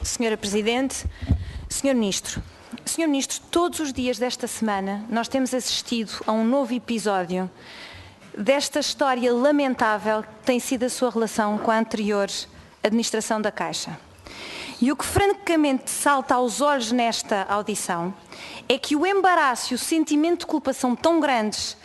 Senhora Presidente, Senhor Ministro, todos os dias desta semana nós temos assistido a um novo episódio desta história lamentável que tem sido a sua relação com a anterior administração da Caixa. E o que francamente salta aos olhos nesta audição é que o embaraço e o sentimento de culpação tão grandes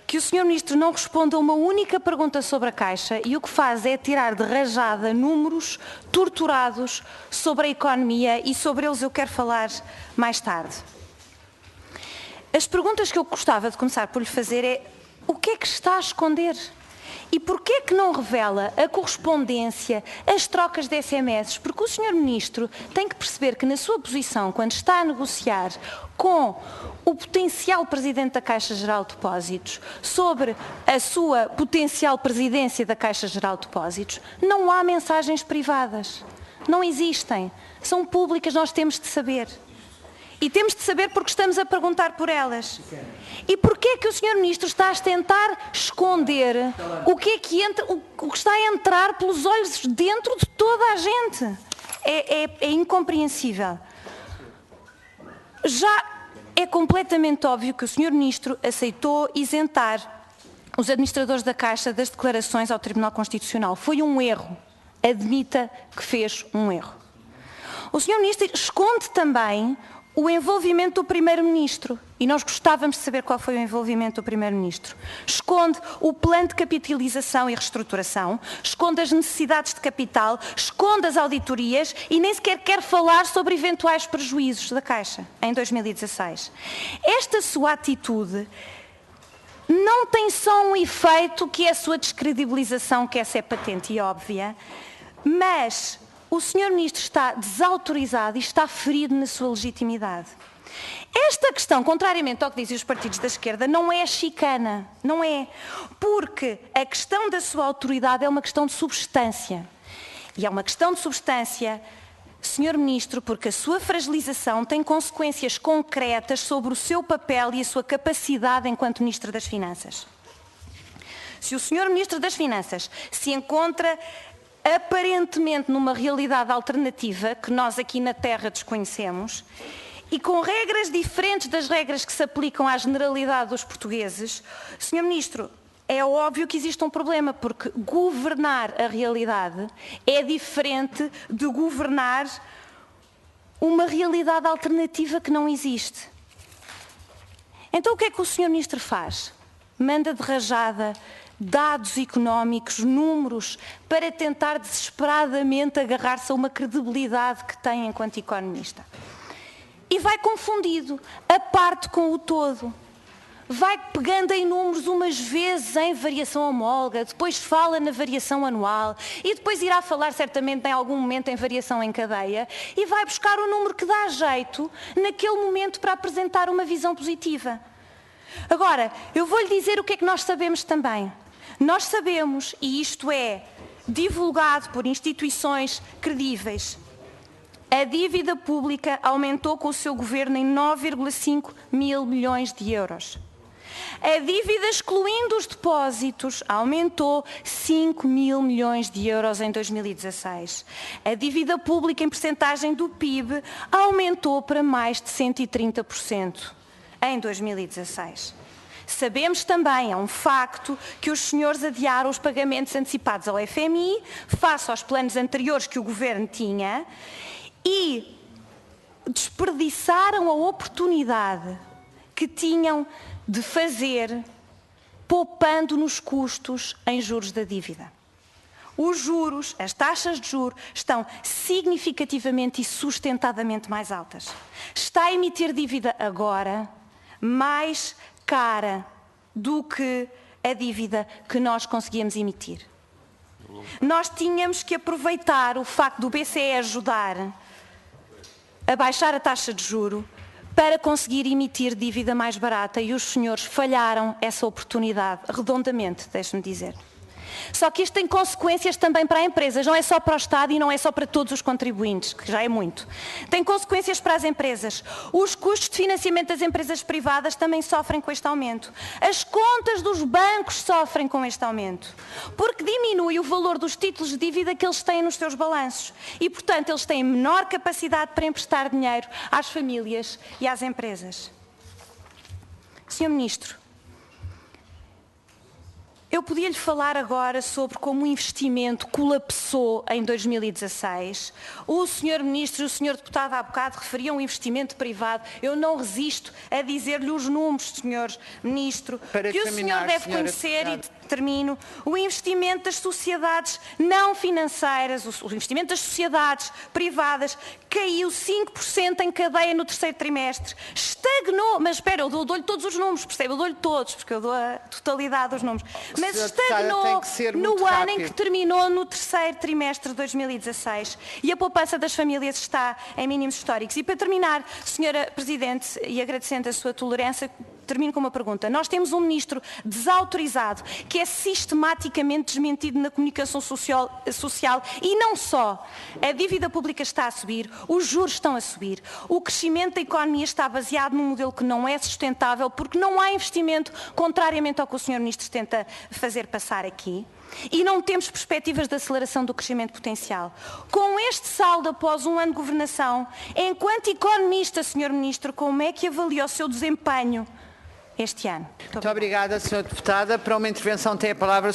que o Sr. Ministro não responde a uma única pergunta sobre a Caixa e o que faz é tirar de rajada números torturados sobre a economia e sobre eles eu quero falar mais tarde. As perguntas que eu gostava de começar por lhe fazer é: o que é que está a esconder? E porquê que não revela a correspondência, as trocas de SMS? Porque o Sr. Ministro tem que perceber que na sua posição, quando está a negociar com o potencial Presidente da Caixa Geral de Depósitos sobre a sua potencial presidência da Caixa Geral de Depósitos, não há mensagens privadas. Não existem. São públicas, nós temos de saber. E temos de saber porque estamos a perguntar por elas. E porquê é que o Sr. Ministro está a tentar esconder o que é que entra, o que está a entrar pelos olhos dentro de toda a gente? É incompreensível. Já é completamente óbvio que o Sr. Ministro aceitou isentar os administradores da Caixa das declarações ao Tribunal Constitucional. Foi um erro. Admita que fez um erro. O Sr. Ministro esconde também o envolvimento do Primeiro-Ministro. E nós gostávamos de saber qual foi o envolvimento do Primeiro-Ministro. Esconde o plano de capitalização e reestruturação, esconde as necessidades de capital, esconde as auditorias e nem sequer quer falar sobre eventuais prejuízos da Caixa em 2016. Esta sua atitude não tem só um efeito que é a sua descredibilização, que essa é patente e óbvia, mas o Sr. Ministro está desautorizado e está ferido na sua legitimidade. Esta questão, contrariamente ao que dizem os partidos da esquerda, não é chicana, não é. Porque a questão da sua autoridade é uma questão de substância. E é uma questão de substância, Sr. Ministro, porque a sua fragilização tem consequências concretas sobre o seu papel e a sua capacidade enquanto Ministro das Finanças. Se o Sr. Ministro das Finanças se encontra aparentemente numa realidade alternativa que nós aqui na Terra desconhecemos e com regras diferentes das regras que se aplicam à generalidade dos portugueses, Sr. Ministro, é óbvio que existe um problema, porque governar a realidade é diferente de governar uma realidade alternativa que não existe. Então o que é que o Sr. Ministro faz? Manda de rajada dados económicos, números, para tentar desesperadamente agarrar-se a uma credibilidade que tem enquanto economista. E vai confundido a parte com o todo. Vai pegando em números umas vezes em variação homóloga, depois fala na variação anual e depois irá falar certamente em algum momento em variação em cadeia e vai buscar o número que dá jeito naquele momento para apresentar uma visão positiva. Agora, eu vou-lhe dizer o que é que nós sabemos também. Nós sabemos, e isto é divulgado por instituições credíveis, a dívida pública aumentou com o seu governo em 9,5 mil milhões de euros. A dívida, excluindo os depósitos, aumentou 5 mil milhões de euros em 2016. A dívida pública em percentagem do PIB aumentou para mais de 130% em 2016. Sabemos também, é um facto, que os senhores adiaram os pagamentos antecipados ao FMI, face aos planos anteriores que o Governo tinha, e desperdiçaram a oportunidade que tinham de fazer, poupando nos custos em juros da dívida. Os juros, as taxas de juros, estão significativamente e sustentadamente mais altas. Está a emitir dívida agora mais cara do que a dívida que nós conseguíamos emitir. Nós tínhamos que aproveitar o facto do BCE ajudar a baixar a taxa de juro para conseguir emitir dívida mais barata e os senhores falharam essa oportunidade redondamente, deixe-me dizer. Só que isto tem consequências também para empresas, não é só para o Estado e não é só para todos os contribuintes, que já é muito. Tem consequências para as empresas. Os custos de financiamento das empresas privadas também sofrem com este aumento. As contas dos bancos sofrem com este aumento, porque diminui o valor dos títulos de dívida que eles têm nos seus balanços e, portanto, eles têm menor capacidade para emprestar dinheiro às famílias e às empresas. Senhor Ministro, eu podia-lhe falar agora sobre como o investimento colapsou em 2016. O Sr. Ministro e o Sr. Deputado há bocado referiam o investimento privado. Eu não resisto a dizer-lhe os números, Sr. Ministro, que o senhor deve conhecer e termino. O investimento das sociedades não financeiras, o investimento das sociedades privadas caiu 5% em cadeia no terceiro trimestre. Estagnou, mas espera, eu dou-lhe todos os números, percebe? Eu dou-lhe todos, porque eu dou a totalidade dos números. Mas estagnou no ano em que terminou no terceiro trimestre de 2016 e a poupança das famílias está em mínimos históricos. E para terminar, Sra. Presidente, e agradecendo a sua tolerância, termino com uma pergunta. Nós temos um ministro desautorizado que é sistematicamente desmentido na comunicação social e não só. A dívida pública está a subir, os juros estão a subir, o crescimento da economia está baseado num modelo que não é sustentável porque não há investimento, contrariamente ao que o Sr. Ministro tenta fazer passar aqui. E não temos perspectivas de aceleração do crescimento potencial. Com este saldo após um ano de governação, enquanto economista, Sr. Ministro, como é que avalia o seu desempenho este ano? Muito obrigada, Sra. Deputada. Para uma intervenção tem a palavra